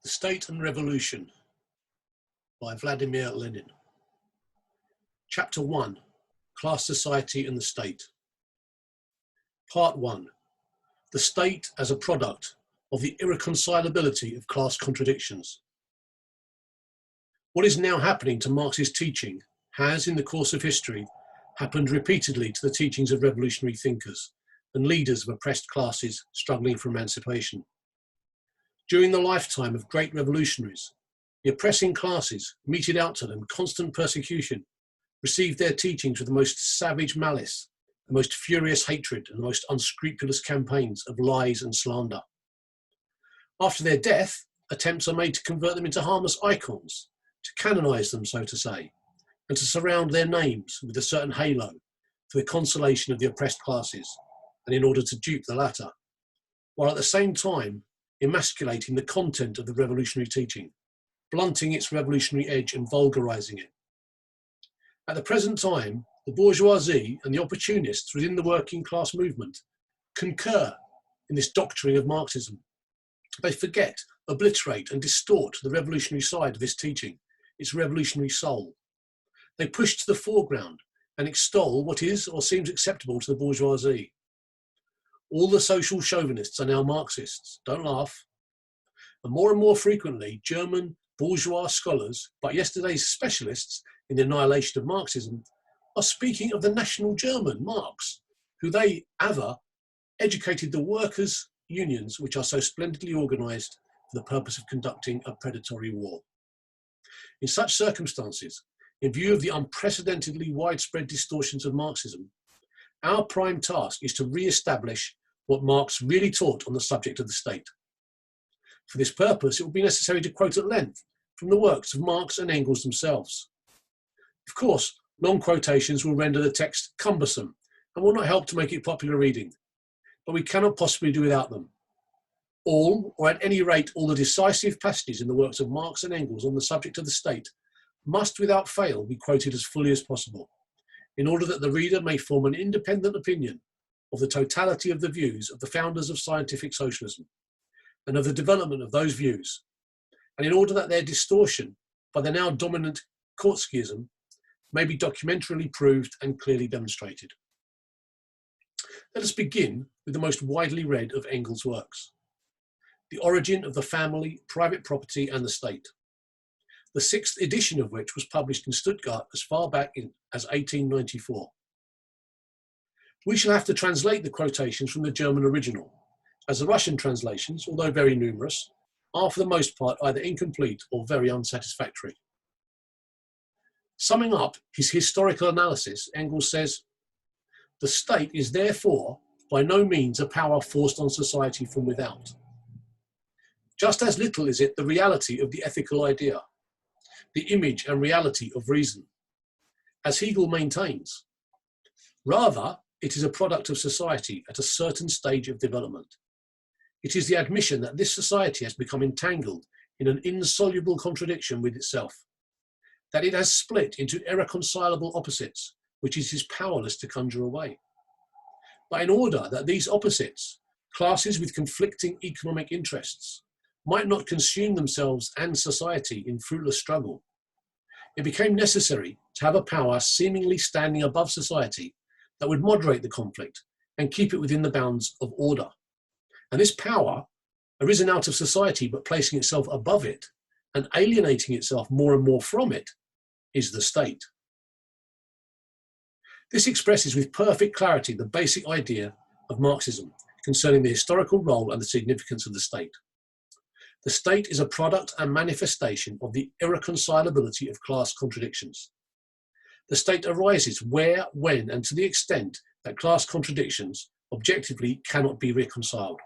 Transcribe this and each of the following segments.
The State and Revolution by Vladimir Lenin. Chapter 1, Class Society and the State. Part 1, The State as a Product of the Irreconcilability of Class Contradictions. What is now happening to Marx's teaching has, in the course of history, happened repeatedly to the teachings of revolutionary thinkers and leaders of oppressed classes struggling for emancipation. During the lifetime of great revolutionaries, the oppressing classes, meted out to them constant persecution, received their teachings with the most savage malice, the most furious hatred, and the most unscrupulous campaigns of lies and slander. After their death, attempts are made to convert them into harmless icons, to canonize them, so to say, and to surround their names with a certain halo for the consolation of the oppressed classes, and in order to dupe the latter, while at the same time emasculating the content of the revolutionary teaching, blunting its revolutionary edge and vulgarizing it. At the present time, the bourgeoisie and the opportunists within the working class movement concur in this doctoring of Marxism. They forget, obliterate and distort the revolutionary side of this teaching, its revolutionary soul. They push to the foreground and extol what is or seems acceptable to the bourgeoisie. All the social chauvinists are now Marxists, don't laugh. And more frequently, German bourgeois scholars, but yesterday's specialists in the annihilation of Marxism, are speaking of the national German, Marx, who they, educated the workers' unions which are so splendidly organised for the purpose of conducting a predatory war. In such circumstances, in view of the unprecedentedly widespread distortions of Marxism, our prime task is to re-establish what Marx really taught on the subject of the state. For this purpose, it will be necessary to quote at length from the works of Marx and Engels themselves. Of course, long quotations will render the text cumbersome and will not help to make it popular reading, but we cannot possibly do without them. All, or at any rate all the decisive passages in the works of Marx and Engels on the subject of the state, must without fail be quoted as fully as possible, in order that the reader may form an independent opinion of the totality of the views of the founders of scientific socialism, and of the development of those views, and in order that their distortion by the now dominant Kautskyism may be documentarily proved and clearly demonstrated. Let us begin with the most widely read of Engels' works, The Origin of the Family, Private Property and the State, the 6th edition of which was published in Stuttgart as far back as 1894. We shall have to translate the quotations from the German original, as the Russian translations, although very numerous, are for the most part either incomplete or very unsatisfactory. Summing up his historical analysis, Engels says, "The state is therefore by no means a power forced on society from without. Just as little is it the reality of the ethical idea, the image and reality of reason, as Hegel maintains. Rather, it is a product of society at a certain stage of development. It is the admission that this society has become entangled in an insoluble contradiction with itself, that it has split into irreconcilable opposites, which it is powerless to conjure away. But in order that these opposites, classes with conflicting economic interests, might not consume themselves and society in fruitless struggle, it became necessary to have a power seemingly standing above society that would moderate the conflict and keep it within the bounds of order. And this power, arisen out of society but placing itself above it and alienating itself more and more from it, is the state." This expresses with perfect clarity the basic idea of Marxism concerning the historical role and the significance of the state. The state is a product and manifestation of the irreconcilability of class contradictions. The state arises where, when, and to the extent that class contradictions objectively cannot be reconciled.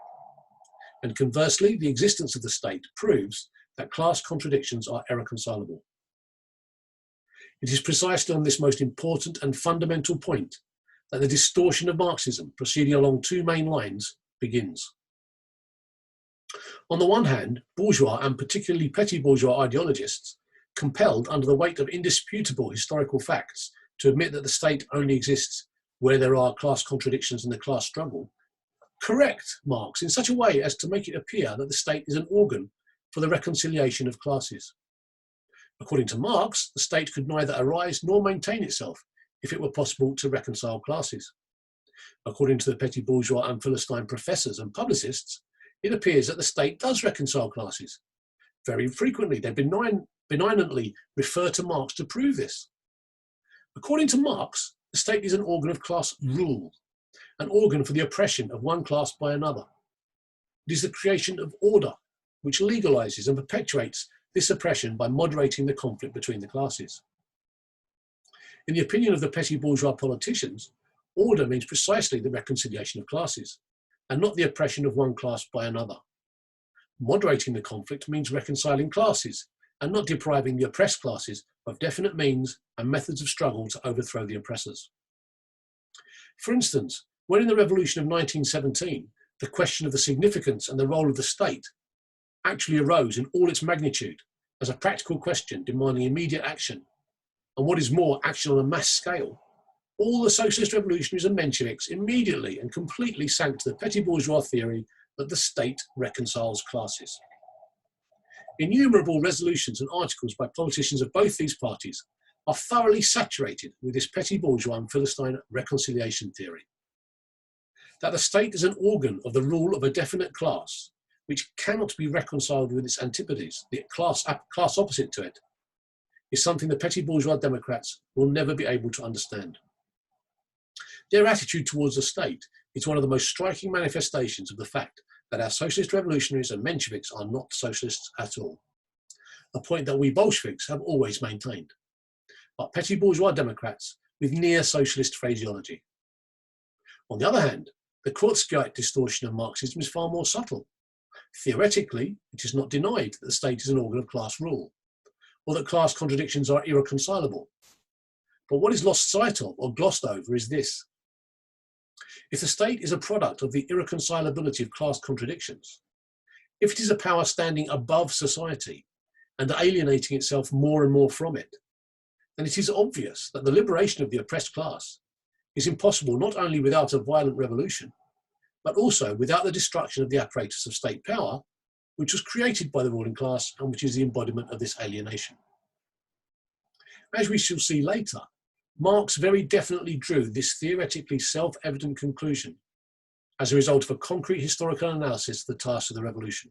And conversely, the existence of the state proves that class contradictions are irreconcilable. It is precisely on this most important and fundamental point that the distortion of Marxism, proceeding along two main lines, begins. On the one hand, bourgeois and particularly petty bourgeois ideologists, compelled under the weight of indisputable historical facts to admit that the state only exists where there are class contradictions in the class struggle, correct Marx in such a way as to make it appear that the state is an organ for the reconciliation of classes. According to Marx, the state could neither arise nor maintain itself if it were possible to reconcile classes. According to the petty bourgeois and Philistine professors and publicists, it appears that the state does reconcile classes. Very frequently, they benignantly refer to Marx to prove this. According to Marx, the state is an organ of class rule, an organ for the oppression of one class by another. It is the creation of order, which legalizes and perpetuates this oppression by moderating the conflict between the classes. In the opinion of the petty bourgeois politicians, order means precisely the reconciliation of classes, and not the oppression of one class by another. Moderating the conflict means reconciling classes, and not depriving the oppressed classes of definite means and methods of struggle to overthrow the oppressors. For instance, when in the revolution of 1917, the question of the significance and the role of the state actually arose in all its magnitude as a practical question demanding immediate action, and what is more, action on a mass scale, all the socialist revolutionaries and Mensheviks immediately and completely sank to the petty bourgeois theory that the state reconciles classes. Innumerable resolutions and articles by politicians of both these parties are thoroughly saturated with this petty bourgeois and Philistine reconciliation theory. That the state is an organ of the rule of a definite class, which cannot be reconciled with its antipodes, the class opposite to it, is something the petty bourgeois Democrats will never be able to understand. Their attitude towards the state is one of the most striking manifestations of the fact that our socialist revolutionaries and Mensheviks are not socialists at all, a point that we Bolsheviks have always maintained, but petty bourgeois Democrats with near-socialist phraseology. On the other hand, the Kurzgesagt distortion of Marxism is far more subtle. Theoretically, it is not denied that the state is an organ of class rule, or that class contradictions are irreconcilable. But what is lost sight of or glossed over is this. If the state is a product of the irreconcilability of class contradictions, if it is a power standing above society and alienating itself more and more from it, then it is obvious that the liberation of the oppressed class is impossible not only without a violent revolution, but also without the destruction of the apparatus of state power, which was created by the ruling class and which is the embodiment of this alienation. As we shall see later, Marx very definitely drew this theoretically self-evident conclusion as a result of a concrete historical analysis of the tasks of the revolution.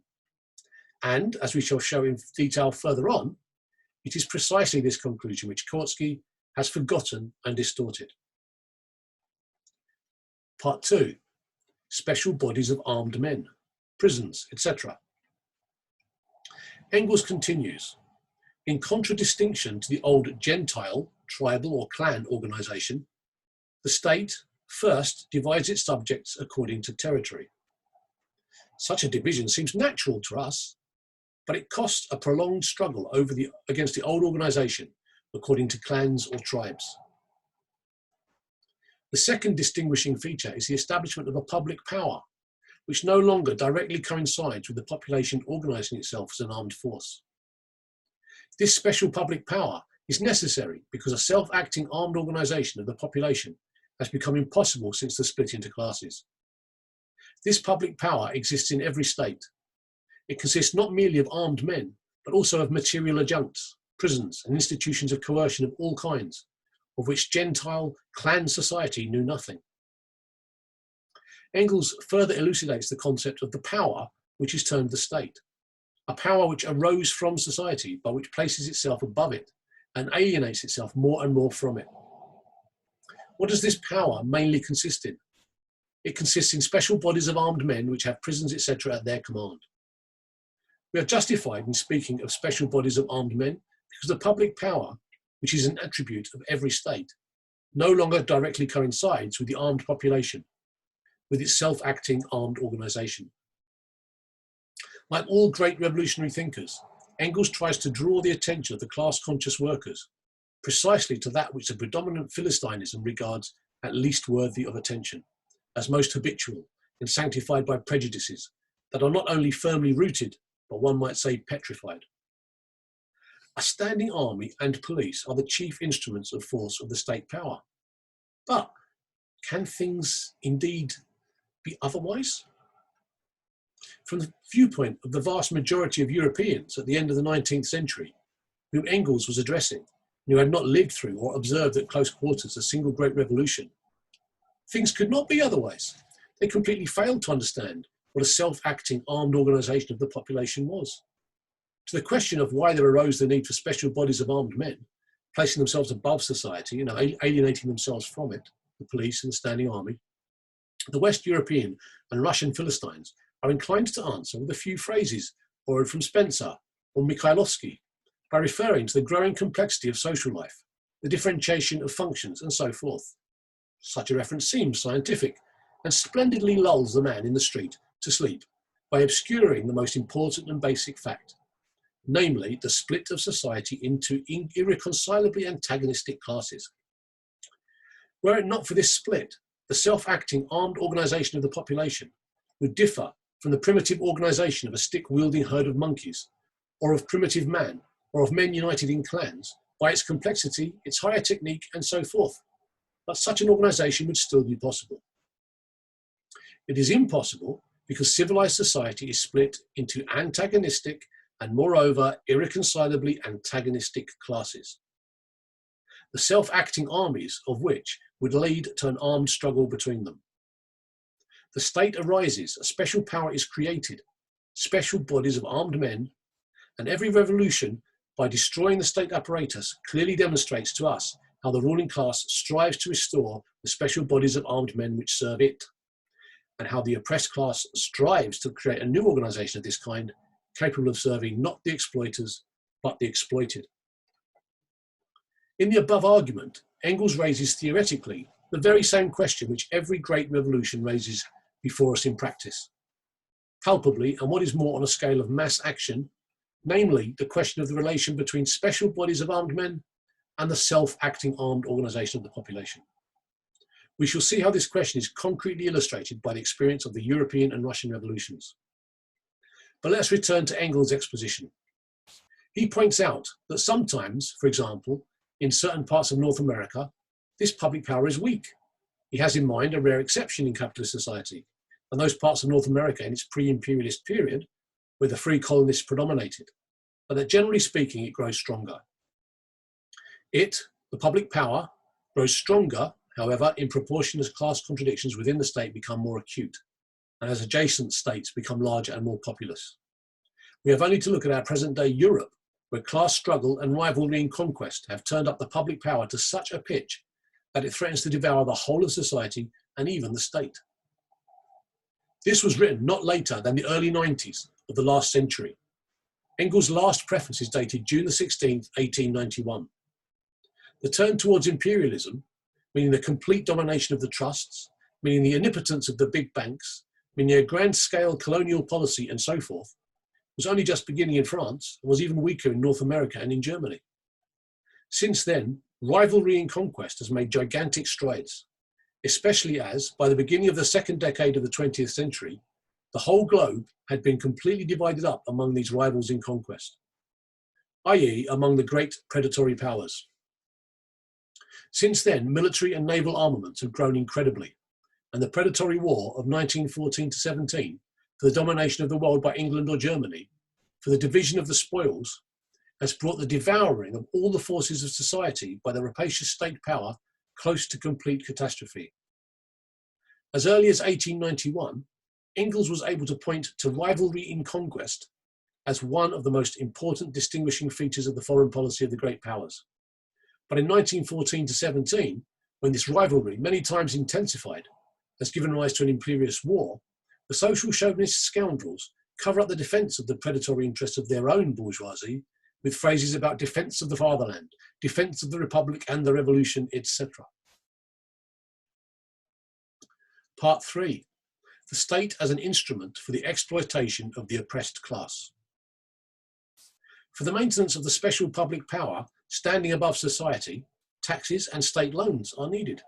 And, as we shall show in detail further on, it is precisely this conclusion which Kautsky has forgotten and distorted. Part 2. Special bodies of armed men, prisons, etc. Engels continues, in contradistinction to the old Gentile, tribal or clan organisation, the state first divides its subjects according to territory. Such a division seems natural to us, but it costs a prolonged struggle against the old organisation according to clans or tribes. The second distinguishing feature is the establishment of a public power, which no longer directly coincides with the population organising itself as an armed force. This special public power is necessary because a self-acting armed organisation of the population has become impossible since the split into classes. This public power exists in every state. It consists not merely of armed men, but also of material adjuncts, prisons, and institutions of coercion of all kinds, of which Gentile clan society knew nothing. Engels further elucidates the concept of the power which is termed the state, a power which arose from society but which places itself above it and alienates itself more and more from it. What does this power mainly consist in? It consists in special bodies of armed men which have prisons, etc. at their command. We are justified in speaking of special bodies of armed men because the public power, which is an attribute of every state, no longer directly coincides with the armed population, with its self-acting armed organisation. Like all great revolutionary thinkers, Engels tries to draw the attention of the class-conscious workers precisely to that which the predominant Philistinism regards at least worthy of attention, as most habitual and sanctified by prejudices that are not only firmly rooted, but one might say petrified. A standing army and police are the chief instruments of force of the state power. But can things indeed be otherwise? From the viewpoint of the vast majority of Europeans at the end of the 19th century, whom Engels was addressing, and who had not lived through or observed at close quarters a single great revolution, things could not be otherwise. They completely failed to understand what a self-acting armed organisation of the population was. To the question of why there arose the need for special bodies of armed men, placing themselves above society, alienating themselves from it, the police and the standing army, the West European and Russian Philistines are inclined to answer with a few phrases borrowed from Spencer or Mikhailovsky, by referring to the growing complexity of social life, the differentiation of functions, and so forth. Such a reference seems scientific and splendidly lulls the man in the street to sleep by obscuring the most important and basic fact, namely the split of society into irreconcilably antagonistic classes. Were it not for this split, the self-acting armed organisation of the population would differ from the primitive organisation of a stick-wielding herd of monkeys, or of primitive man, or of men united in clans, by its complexity, its higher technique, and so forth. But such an organisation would still be possible. It is impossible because civilised society is split into antagonistic and, moreover, irreconcilably antagonistic classes, the self-acting armies of which would lead to an armed struggle between them. The state arises, a special power is created, special bodies of armed men, and every revolution, by destroying the state apparatus, clearly demonstrates to us how the ruling class strives to restore the special bodies of armed men which serve it, and how the oppressed class strives to create a new organisation of this kind, capable of serving not the exploiters, but the exploited. In the above argument, Engels raises theoretically the very same question which every great revolution raises before us in practice. Palpably, and what is more, on a scale of mass action, namely the question of the relation between special bodies of armed men and the self-acting armed organisation of the population. We shall see how this question is concretely illustrated by the experience of the European and Russian revolutions. But let's return to Engels' exposition. He points out that sometimes, for example, in certain parts of North America, this public power is weak. He has in mind a rare exception in capitalist society, and those parts of North America in its pre-imperialist period, where the free colonists predominated, but that generally speaking it grows stronger. It, the public power, grows stronger, however, in proportion as class contradictions within the state become more acute, and as adjacent states become larger and more populous. We have only to look at our present-day Europe, where class struggle and rivalry in conquest have turned up the public power to such a pitch that it threatens to devour the whole of society and even the state. This was written not later than the early 90s of the last century. Engels' last preface is dated June the 16th, 1891. The turn towards imperialism, meaning the complete domination of the trusts, meaning the omnipotence of the big banks, meaning a grand-scale colonial policy and so forth, was only just beginning in France and was even weaker in North America and in Germany. Since then, rivalry in conquest has made gigantic strides, especially as, by the beginning of the second decade of the 20th century, the whole globe had been completely divided up among these rivals in conquest, i.e. among the great predatory powers. Since then, military and naval armaments have grown incredibly, and the predatory war of 1914 to 17, for the domination of the world by England or Germany, for the division of the spoils, has brought the devouring of all the forces of society by the rapacious state power close to complete catastrophe. As early as 1891, Engels was able to point to rivalry in conquest as one of the most important distinguishing features of the foreign policy of the great powers. But in 1914 to 17, when this rivalry, many times intensified, has given rise to an imperious war, the social chauvinist scoundrels cover up the defence of the predatory interests of their own bourgeoisie with phrases about defence of the fatherland, defence of the republic and the revolution, etc. Part 3. The state as an instrument for the exploitation of the oppressed class. For the maintenance of the special public power standing above society, taxes and state loans are needed.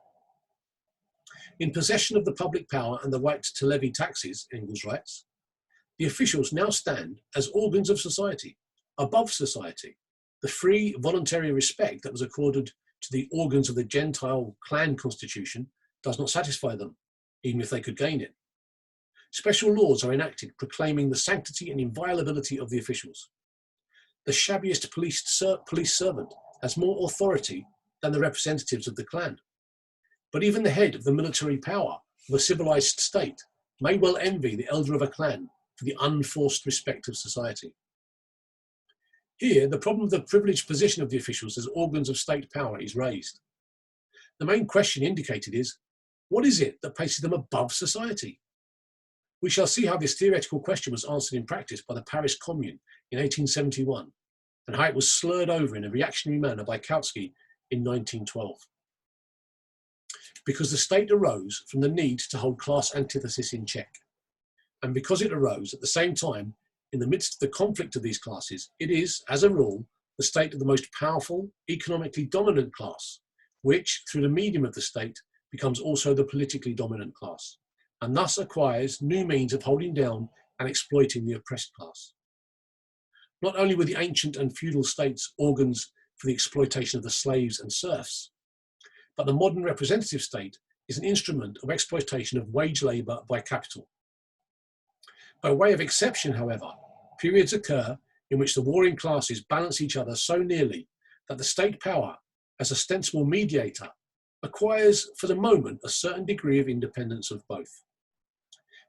In possession of the public power and the right to levy taxes, Engels writes, the officials now stand as organs of society, above society. The free, voluntary respect that was accorded to the organs of the Gentile clan constitution does not satisfy them, even if they could gain it. Special laws are enacted proclaiming the sanctity and inviolability of the officials. The shabbiest police servant has more authority than the representatives of the clan. But even the head of the military power of a civilized state may well envy the elder of a clan for the unforced respect of society. Here, the problem of the privileged position of the officials as organs of state power is raised. The main question indicated is, what is it that places them above society? We shall see how this theoretical question was answered in practice by the Paris Commune in 1871, and how it was slurred over in a reactionary manner by Kautsky in 1912. Because the state arose from the need to hold class antithesis in check, and because it arose at the same time in the midst of the conflict of these classes, it is, as a rule, the state of the most powerful, economically dominant class, which, through the medium of the state, becomes also the politically dominant class, and thus acquires new means of holding down and exploiting the oppressed class. Not only were the ancient and feudal states organs for the exploitation of the slaves and serfs, but the modern representative state is an instrument of exploitation of wage labour by capital. By way of exception, however, periods occur in which the warring classes balance each other so nearly that the state power, as ostensible mediator, acquires for the moment a certain degree of independence of both.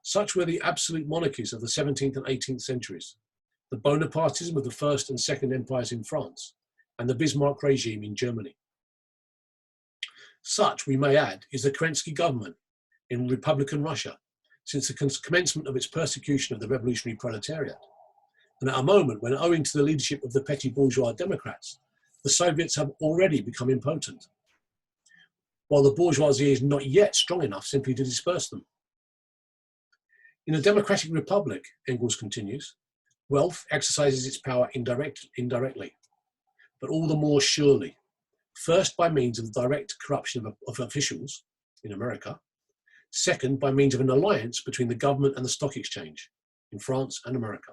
Such were the absolute monarchies of the 17th and 18th centuries, the Bonapartism of the First and Second Empires in France, and the Bismarck regime in Germany. Such, we may add, is the Kerensky government in Republican Russia since the commencement of its persecution of the revolutionary proletariat, and at a moment when, owing to the leadership of the petty bourgeois Democrats, the Soviets have already become impotent, while the bourgeoisie is not yet strong enough simply to disperse them. In a democratic republic, Engels continues, wealth exercises its power indirectly, but all the more surely, first by means of the direct corruption of officials in America, second by means of an alliance between the government and the stock exchange in France and America.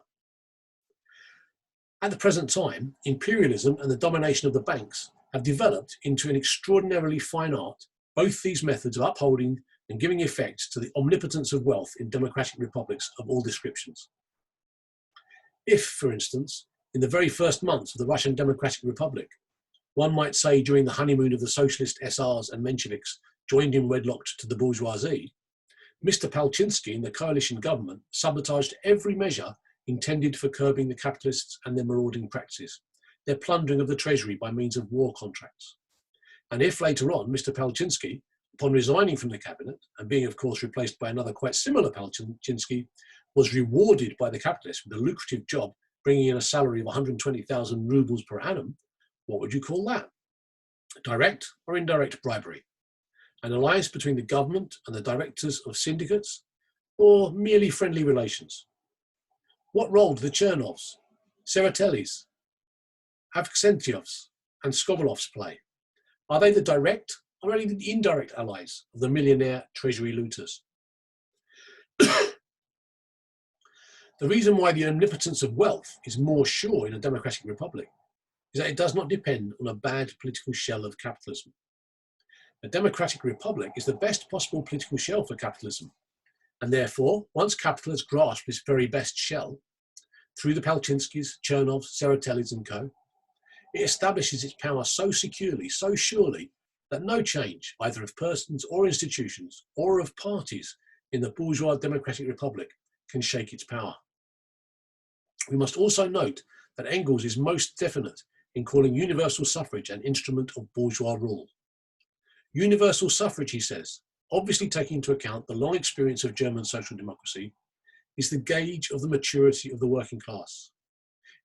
At the present time, imperialism and the domination of the banks have developed into an extraordinarily fine art, both these methods of upholding and giving effect to the omnipotence of wealth in democratic republics of all descriptions. If, for instance, in the very first months of the Russian Democratic Republic, one might say during the honeymoon of the socialist SRs and Mensheviks joined in wedlock to the bourgeoisie, Mr. Palczynski and the coalition government sabotaged every measure intended for curbing the capitalists and their marauding practices, their plundering of the treasury by means of war contracts. And if later on Mr. Palczynski, upon resigning from the cabinet and being of course replaced by another quite similar Palczynski, was rewarded by the capitalists with a lucrative job bringing in a salary of 120,000 rubles per annum, what would you call that? Direct or indirect bribery? An alliance between the government and the directors of syndicates, or merely friendly relations? What role do the Chernovs, Tseretellis, Avksentievs and Skovalovs play? Are they the direct or only the indirect allies of the millionaire treasury looters? The reason why the omnipotence of wealth is more sure in a democratic republic is that it does not depend on a bad political shell of capitalism. A democratic republic is the best possible political shell for capitalism, and therefore, once capital has grasped its very best shell, through the Palczynskis, Chernovs, Tseretellis and co., it establishes its power so securely, so surely, that no change, either of persons or institutions, or of parties in the bourgeois democratic republic can shake its power. We must also note that Engels is most definite in calling universal suffrage an instrument of bourgeois rule. Universal suffrage, he says, obviously taking into account the long experience of German social democracy, is the gauge of the maturity of the working class.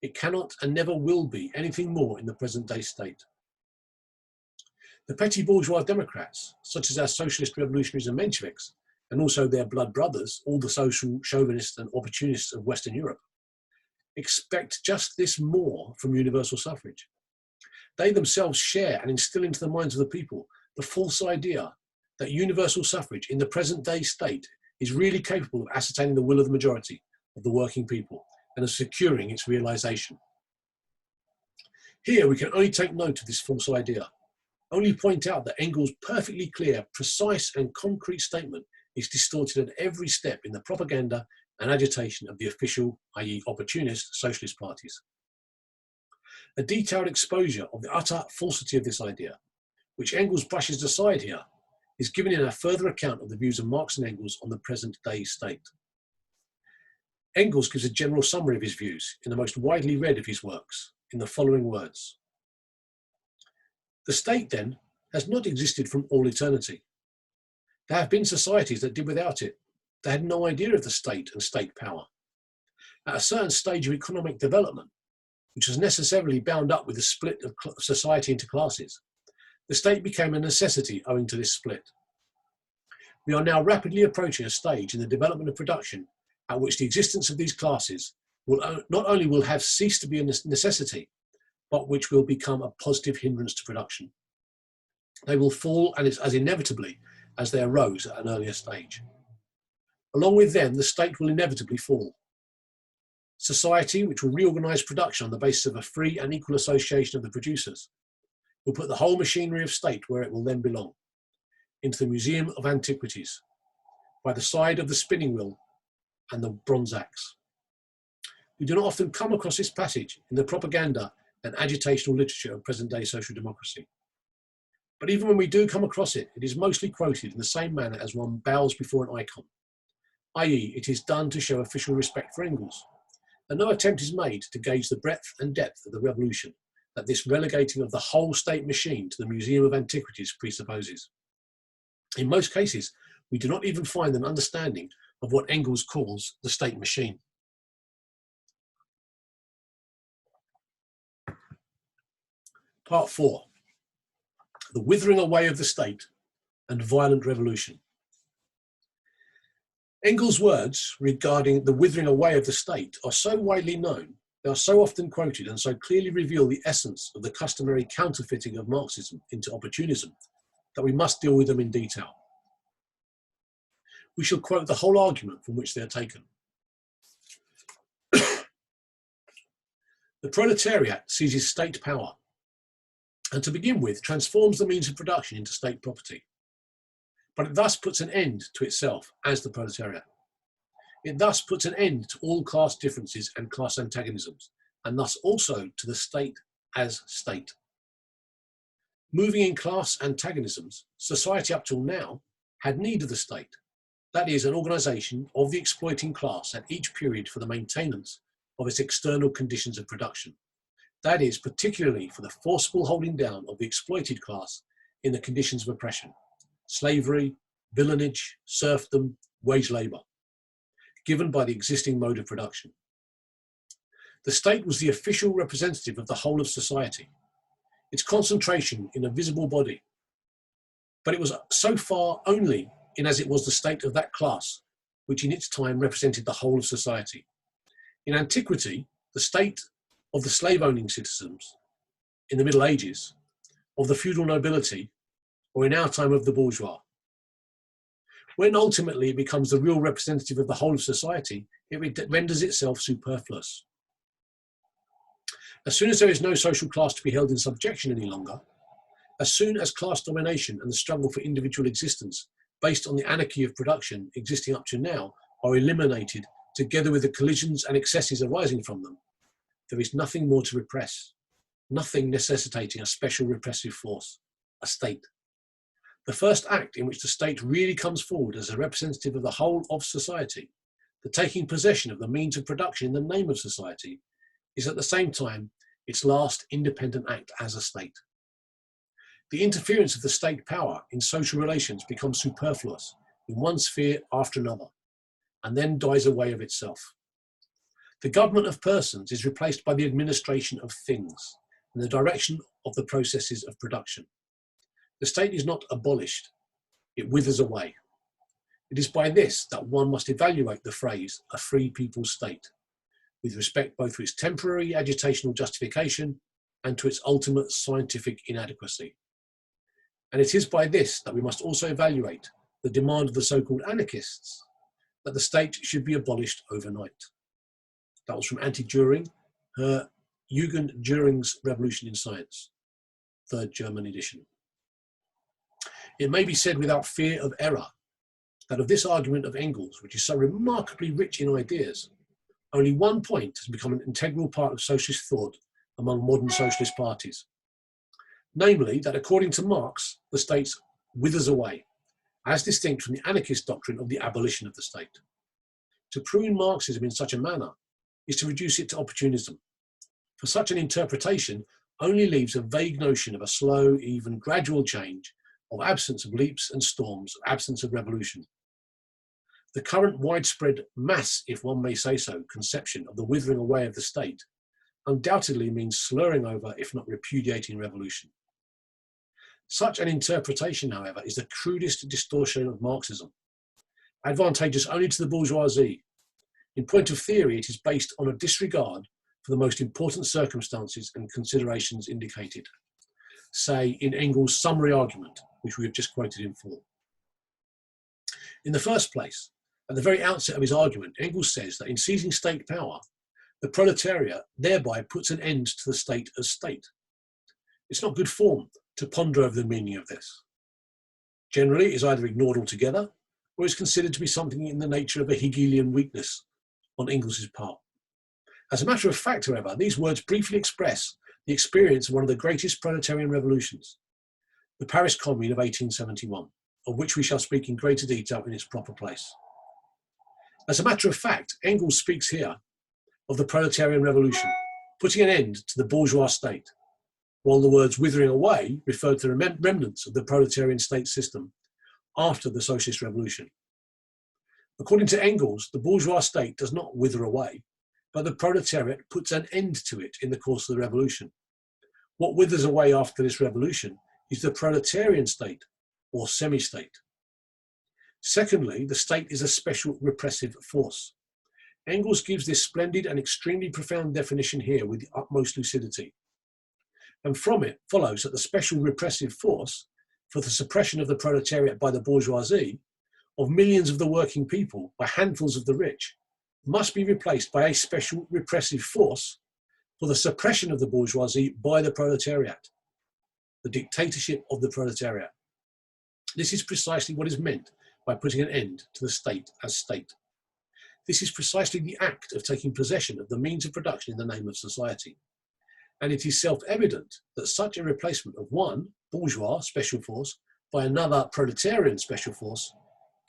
It cannot and never will be anything more in the present day state. The petty bourgeois Democrats, such as our socialist revolutionaries and Mensheviks, and also their blood brothers, all the social chauvinists and opportunists of Western Europe, expect just this more from universal suffrage. They themselves share and instill into the minds of the people the false idea that universal suffrage in the present day state is really capable of ascertaining the will of the majority of the working people and of securing its realization. Here we can only take note of this false idea, only point out that Engels' perfectly clear, precise and concrete statement is distorted at every step in the propaganda and agitation of the official, i.e. opportunist, socialist parties. A detailed exposure of the utter falsity of this idea, which Engels brushes aside here, is given in a further account of the views of Marx and Engels on the present-day state. Engels gives a general summary of his views in the most widely read of his works, in the following words. The state, then, has not existed from all eternity. There have been societies that did without it. They had no idea of the state and state power. At a certain stage of economic development, which was necessarily bound up with the split of society into classes, the state became a necessity owing to this split. We are now rapidly approaching a stage in the development of production at which the existence of these classes will not only will have ceased to be a necessity, but which will become a positive hindrance to production. They will fall as inevitably as they arose at an earlier stage. Along with them, the state will inevitably fall. Society, which will reorganize production on the basis of a free and equal association of the producers, will put the whole machinery of state where it will then belong, into the Museum of Antiquities, by the side of the spinning wheel and the bronze axe. We do not often come across this passage in the propaganda and agitational literature of present-day social democracy. But even when we do come across it, it is mostly quoted in the same manner as one bows before an icon, i.e. it is done to show official respect for Engels, and no attempt is made to gauge the breadth and depth of the revolution that this relegating of the whole state machine to the Museum of Antiquities presupposes. In most cases, we do not even find an understanding of what Engels calls the state machine. Part 4. The withering away of the state and violent revolution. Engels' words regarding the withering away of the state are so widely known, they are so often quoted and so clearly reveal the essence of the customary counterfeiting of Marxism into opportunism, that we must deal with them in detail. We shall quote the whole argument from which they are taken. The proletariat seizes state power, and to begin with, transforms the means of production into state property. But it thus puts an end to itself as the proletariat. It thus puts an end to all class differences and class antagonisms, and thus also to the state as state. Moving in class antagonisms, society up till now had need of the state, that is, an organisation of the exploiting class at each period for the maintenance of its external conditions of production. That is, particularly for the forcible holding down of the exploited class in the conditions of oppression, slavery, villanage, serfdom, wage labour, given by the existing mode of production. The state was the official representative of the whole of society, its concentration in a visible body, but it was so far only in as it was the state of that class, which in its time represented the whole of society. In antiquity, the state of the slave-owning citizens, in the Middle Ages, of the feudal nobility, or in our time of the bourgeois. When ultimately it becomes the real representative of the whole of society, it renders itself superfluous. As soon as there is no social class to be held in subjection any longer, as soon as class domination and the struggle for individual existence based on the anarchy of production existing up to now are eliminated together with the collisions and excesses arising from them, there is nothing more to repress, nothing necessitating a special repressive force, a state. The first act in which the state really comes forward as a representative of the whole of society, the taking possession of the means of production in the name of society, is at the same time its last independent act as a state. The interference of the state power in social relations becomes superfluous in one sphere after another, and then dies away of itself. The government of persons is replaced by the administration of things and the direction of the processes of production. The state is not abolished, it withers away. It is by this that one must evaluate the phrase, a free people's state, with respect both to its temporary agitational justification and to its ultimate scientific inadequacy. And it is by this that we must also evaluate the demand of the so-called anarchists that the state should be abolished overnight. That was from Anti-Düring, her Jugend Düring's Revolution in Science, 3rd German edition. It may be said without fear of error that of this argument of Engels, which is so remarkably rich in ideas, only one point has become an integral part of socialist thought among modern socialist parties. Namely, that according to Marx, the state withers away, as distinct from the anarchist doctrine of the abolition of the state. To prune Marxism in such a manner is to reduce it to opportunism, for such an interpretation only leaves a vague notion of a slow, even gradual change, of absence of leaps and storms, absence of revolution. The current widespread mass, if one may say so, conception of the withering away of the state undoubtedly means slurring over, if not repudiating, revolution. Such an interpretation, however, is the crudest distortion of Marxism, advantageous only to the bourgeoisie. In point of theory, it is based on a disregard for the most important circumstances and considerations indicated, say in Engels' summary argument, which we have just quoted in full. In the first place, at the very outset of his argument, Engels says that in seizing state power, the proletariat thereby puts an end to the state as state. It's not good form to ponder over the meaning of this. Generally, it is either ignored altogether or is considered to be something in the nature of a Hegelian weakness on Engels' part. As a matter of fact, however, these words briefly express the experience of one of the greatest proletarian revolutions, the Paris Commune of 1871, of which we shall speak in greater detail in its proper place. As a matter of fact, Engels speaks here of the proletarian revolution, putting an end to the bourgeois state, while the words withering away refer to the remnants of the proletarian state system after the socialist revolution. According to Engels, the bourgeois state does not wither away, but the proletariat puts an end to it in the course of the revolution. What withers away after this revolution is the proletarian state, or semi-state. Secondly, the state is a special repressive force. Engels gives this splendid and extremely profound definition here with the utmost lucidity. And from it follows that the special repressive force for the suppression of the proletariat by the bourgeoisie, of millions of the working people by handfuls of the rich, must be replaced by a special repressive force for the suppression of the bourgeoisie by the proletariat, the dictatorship of the proletariat. This is precisely what is meant by putting an end to the state as state. This is precisely the act of taking possession of the means of production in the name of society. And it is self-evident that such a replacement of one bourgeois special force by another proletarian special force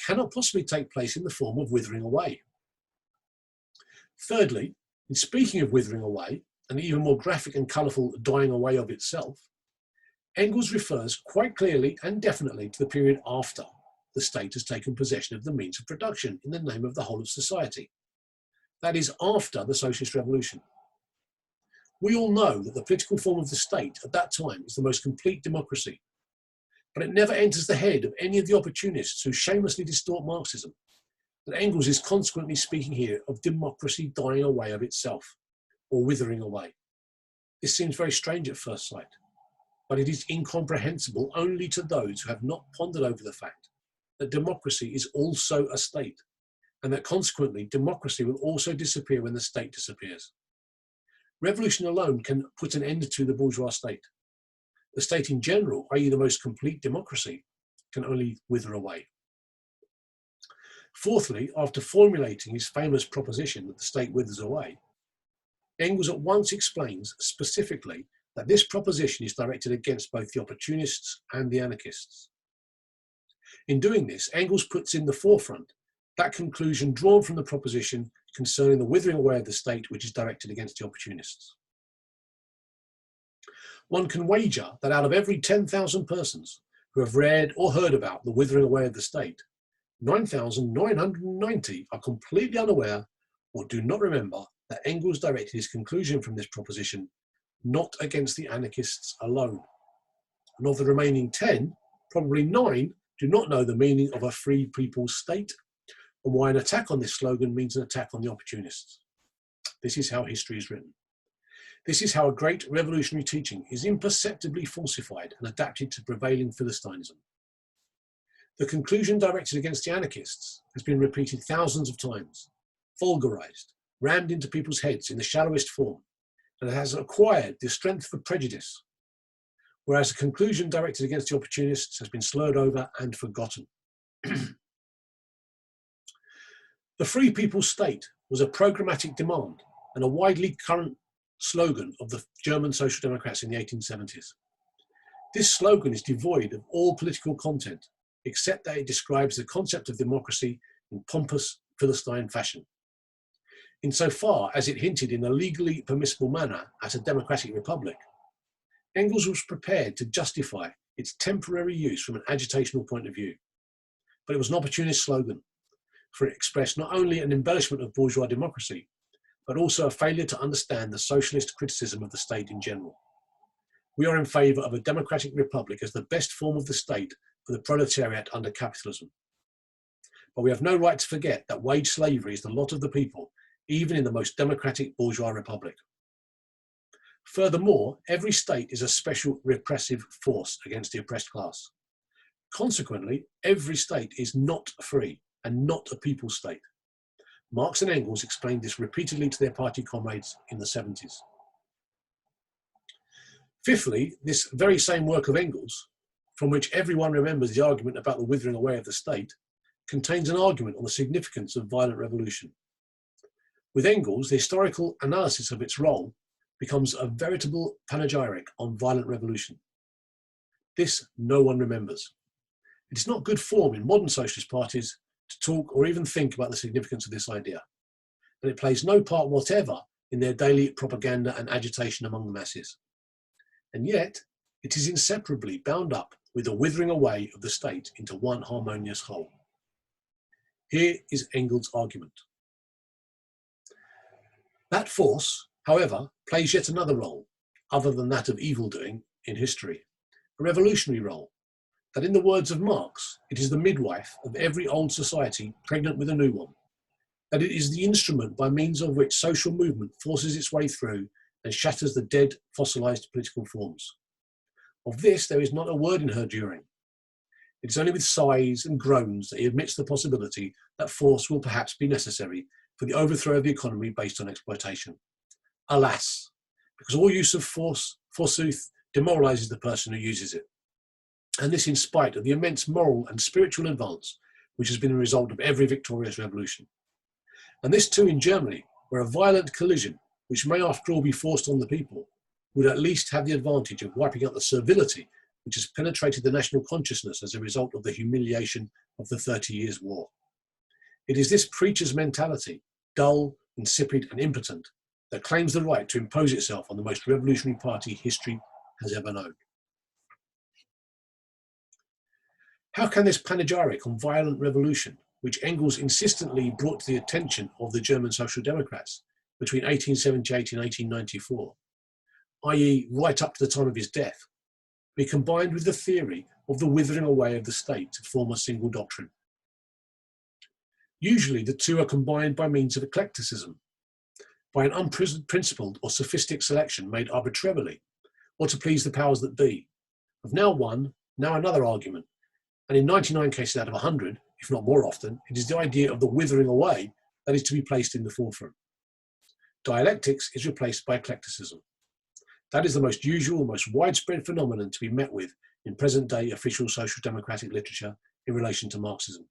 cannot possibly take place in the form of withering away. Thirdly, in speaking of withering away, and the even more graphic and colourful dying away of itself, Engels refers quite clearly and definitely to the period after the state has taken possession of the means of production in the name of the whole of society. That is, after the Socialist Revolution. We all know that the political form of the state at that time is the most complete democracy, but it never enters the head of any of the opportunists who shamelessly distort Marxism that Engels is consequently speaking here of democracy dying away of itself, or withering away. This seems very strange at first sight, but it is incomprehensible only to those who have not pondered over the fact that democracy is also a state, and that consequently democracy will also disappear when the state disappears. Revolution alone can put an end to the bourgeois state. The state in general, i.e. the most complete democracy, can only wither away. Fourthly, after formulating his famous proposition that the state withers away, Engels at once explains specifically that this proposition is directed against both the opportunists and the anarchists. In doing this, Engels puts in the forefront that conclusion drawn from the proposition concerning the withering away of the state, which is directed against the opportunists. One can wager that out of every 10,000 persons who have read or heard about the withering away of the state, 9,990 are completely unaware or do not remember that Engels directed his conclusion from this proposition not against the anarchists alone. And of the remaining 10, probably 9 do not know the meaning of a free people's state and why an attack on this slogan means an attack on the opportunists. This is how history is written. This is how a great revolutionary teaching is imperceptibly falsified and adapted to prevailing Philistinism. The conclusion directed against the anarchists has been repeated thousands of times, vulgarized, rammed into people's heads in the shallowest form, and has acquired the strength for prejudice, whereas the conclusion directed against the opportunists has been slurred over and forgotten. The Free People's State was a programmatic demand and a widely current slogan of the German Social Democrats in the 1870s. This slogan is devoid of all political content, except that it describes the concept of democracy in pompous Philistine fashion. Insofar as it hinted in a legally permissible manner at a democratic republic, Engels was prepared to justify its temporary use from an agitational point of view. But it was an opportunist slogan, for it expressed not only an embellishment of bourgeois democracy, but also a failure to understand the socialist criticism of the state in general. We are in favour of a democratic republic as the best form of the state for the proletariat under capitalism. But we have no right to forget that wage slavery is the lot of the people, even in the most democratic bourgeois republic. Furthermore, every state is a special repressive force against the oppressed class. Consequently, every state is not free and not a people's state. Marx and Engels explained this repeatedly to their party comrades in the 70s. Fifthly, this very same work of Engels, from which everyone remembers the argument about the withering away of the state, contains an argument on the significance of violent revolution. With Engels, the historical analysis of its role becomes a veritable panegyric on violent revolution. This no one remembers. It is not good form in modern socialist parties to talk or even think about the significance of this idea, and it plays no part whatever in their daily propaganda and agitation among the masses. And yet, it is inseparably bound up with the withering away of the state into one harmonious whole. Here is Engels' argument. That force, however, plays yet another role, other than that of evil-doing, in history, a revolutionary role, that in the words of Marx, it is the midwife of every old society pregnant with a new one, that it is the instrument by means of which social movement forces its way through and shatters the dead, fossilized political forms. Of this, there is not a word in her During. It is only with sighs and groans that he admits the possibility that force will perhaps be necessary for the overthrow of the economy based on exploitation. Alas, because all use of force, forsooth, demoralizes the person who uses it. And this in spite of the immense moral and spiritual advance which has been a result of every victorious revolution. And this too in Germany, where a violent collision, which may after all be forced on the people, would at least have the advantage of wiping out the servility which has penetrated the national consciousness as a result of the humiliation of the 30 Years' War. It is this preacher's mentality, dull, insipid and impotent, that claims the right to impose itself on the most revolutionary party history has ever known. How can this panegyric on violent revolution, which Engels insistently brought to the attention of the German Social Democrats between 1878 and 1894, i.e. right up to the time of his death, be combined with the theory of the withering away of the state to form a single doctrine? Usually the two are combined by means of eclecticism, by an unprincipled or sophistic selection made arbitrarily, or to please the powers that be, of now one, now another argument, and in 99 cases out of 100, if not more often, it is the idea of the withering away that is to be placed in the forefront. Dialectics is replaced by eclecticism. That is the most usual, most widespread phenomenon to be met with in present-day official social democratic literature in relation to Marxism.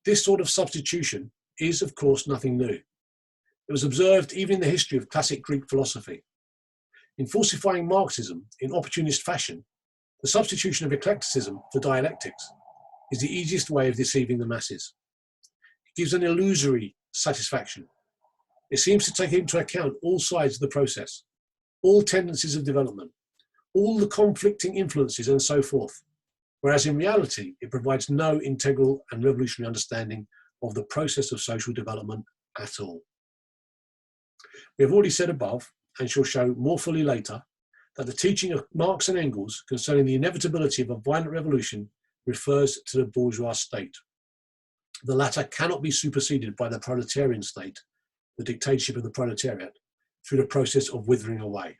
This sort of substitution is, of course, nothing new. It was observed even in the history of classic Greek philosophy. In falsifying Marxism in opportunist fashion, the substitution of eclecticism for dialectics is the easiest way of deceiving the masses. It gives an illusory satisfaction. It seems to take into account all sides of the process, all tendencies of development, all the conflicting influences and so forth, whereas in reality it provides no integral and revolutionary understanding of the process of social development at all. We have already said above, and shall show more fully later, that the teaching of Marx and Engels concerning the inevitability of a violent revolution refers to the bourgeois state. The latter cannot be superseded by the proletarian state, the dictatorship of the proletariat, through the process of withering away,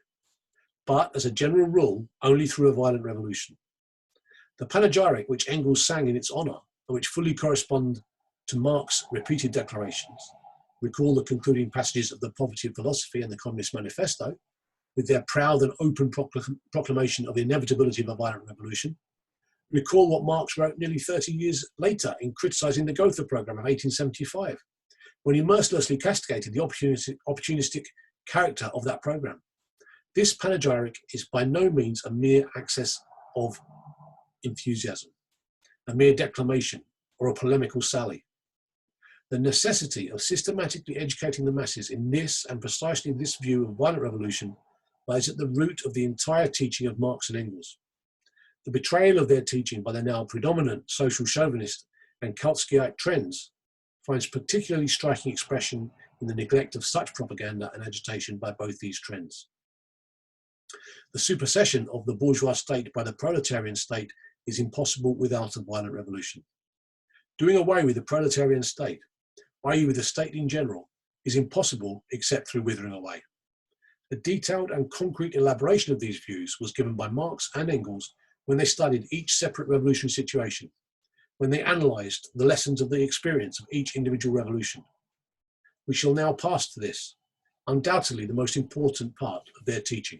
but as a general rule, only through a violent revolution. The panegyric which Engels sang in its honour, and which fully correspond to Marx's repeated declarations, recall the concluding passages of The Poverty of Philosophy and the Communist Manifesto, with their proud and open proclamation of the inevitability of a violent revolution. Recall what Marx wrote nearly 30 years later in criticising the Gotha programme of 1875, when he mercilessly castigated the opportunistic character of that program. This panegyric is by no means a mere access of enthusiasm, a mere declamation, or a polemical sally. The necessity of systematically educating the masses in this and precisely this view of violent revolution lies at the root of the entire teaching of Marx and Engels. The betrayal of their teaching by the now predominant social chauvinist and Kautskyite trends finds particularly striking expression in the neglect of such propaganda and agitation by both these trends. The supersession of the bourgeois state by the proletarian state is impossible without a violent revolution. Doing away with the proletarian state, i.e. with the state in general, is impossible except through withering away. A detailed and concrete elaboration of these views was given by Marx and Engels when they studied each separate revolutionary situation, when they analysed the lessons of the experience of each individual revolution. We shall now pass to this, undoubtedly the most important part of their teaching.